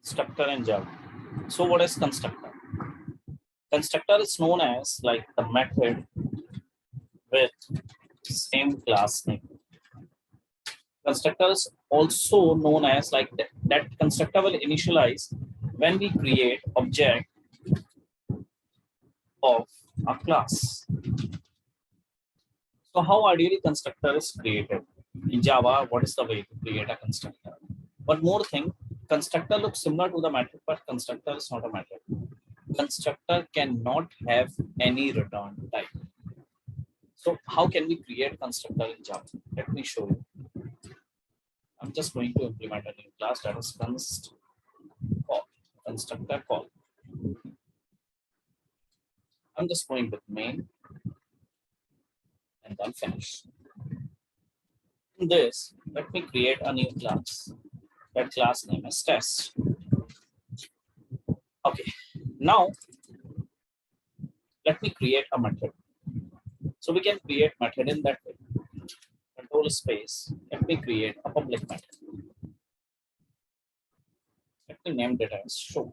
Constructor in Java. So what is constructor? Constructor is known as like the method with same class name. Constructor is also known as like that constructor will initialize when we create object of a class. So how ideally constructor is created? In Java, what is the way to create a constructor? One more thing, constructor looks similar to the method, but constructor is not a method. Constructor cannot have any return type. So how can we create constructor in Java? Let me show you. I'm just going to implement a new class that is const call, constructor call. I'm just going with main and then finish. In this, let me create a new class. That class name is test. Okay, now let me create a method. So we can create method in that way. Control space. Let me create a public method. Let me name it as show.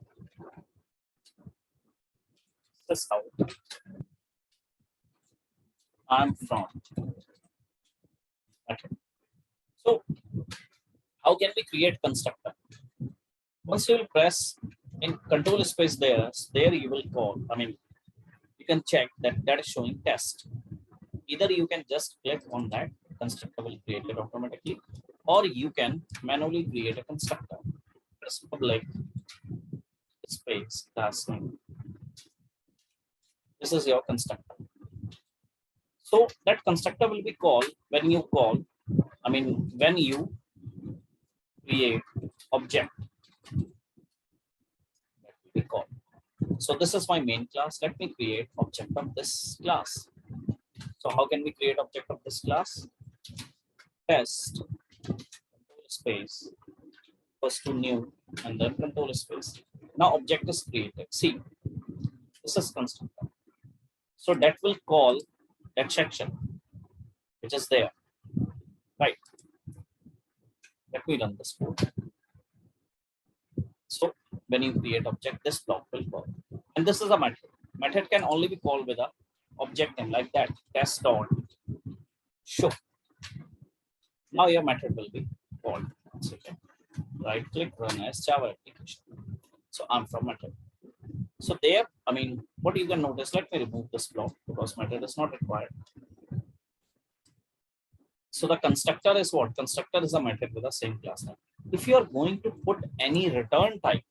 This is how I'm from method. So how can we create constructor? Once you will press in control space there you will call. I mean, you can check that is showing test. Either you can just click on that, constructor will create it automatically, or you can manually create a constructor. Press public space class name. This is your constructor. So that constructor will be called when you call, I mean, when you create object. That will be called. So this is my main class. Let me create object of this class. So how can we create object of this class? Test, control space, first to new, and then control space. Now object is created. See, this is constructor. So that will call that section, which is there, right? Let me run this code. So when you create object, this block will call. And this is a method. Method can only be called with a object name like that, test dot show. Now your method will be called. Right click, run as Java application. So I'm from method. So there, I mean, what you can notice, let me remove this block because method is not required. So the constructor is what? Constructor is a method with the same class name. If you are going to put any return type,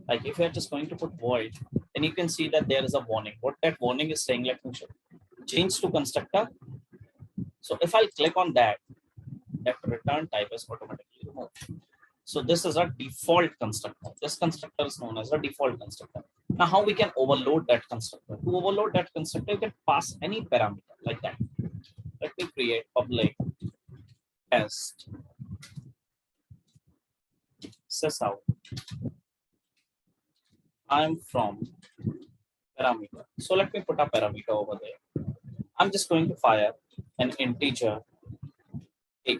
like if you are just going to put void, then you can see that there is a warning. What that warning is saying, let me show. Change to constructor. So if I click on that, that return type is automatically removed. So this is a default constructor. This constructor is known as a default constructor. Now how we can overload that constructor? To overload that constructor, you can pass any parameter like that. Let me create public test sysout. I'm from parameter. So let me put a parameter over there. I'm just going to fire an integer a.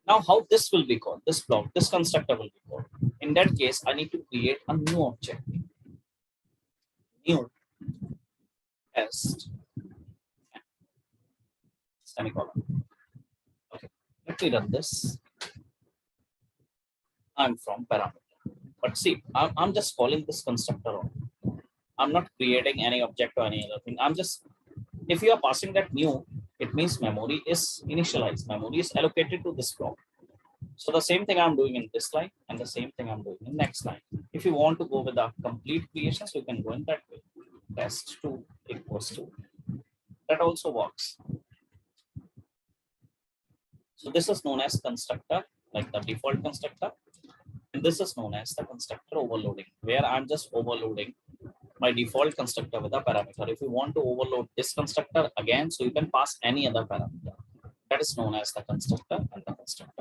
Now how this will be called? This block, this constructor will be called. In that case, I need to create a new object. New test semicolon. Okay, let me run this. I'm from parameter. But see, I'm just calling this constructor on. I'm not creating any object or any other thing. I'm just, if you are passing that new, it means memory is initialized. Memory is allocated to this block. So the same thing I'm doing in this line and the same thing I'm doing in next line. If you want to go with the complete creations, you can go in that way. Test2 equals to. That also works. So this is known as constructor, like the default constructor. And this is known as the constructor overloading, where I'm just overloading my default constructor with a parameter. If you want to overload this constructor again, so you can pass any other parameter. That is known as the constructor and the constructor.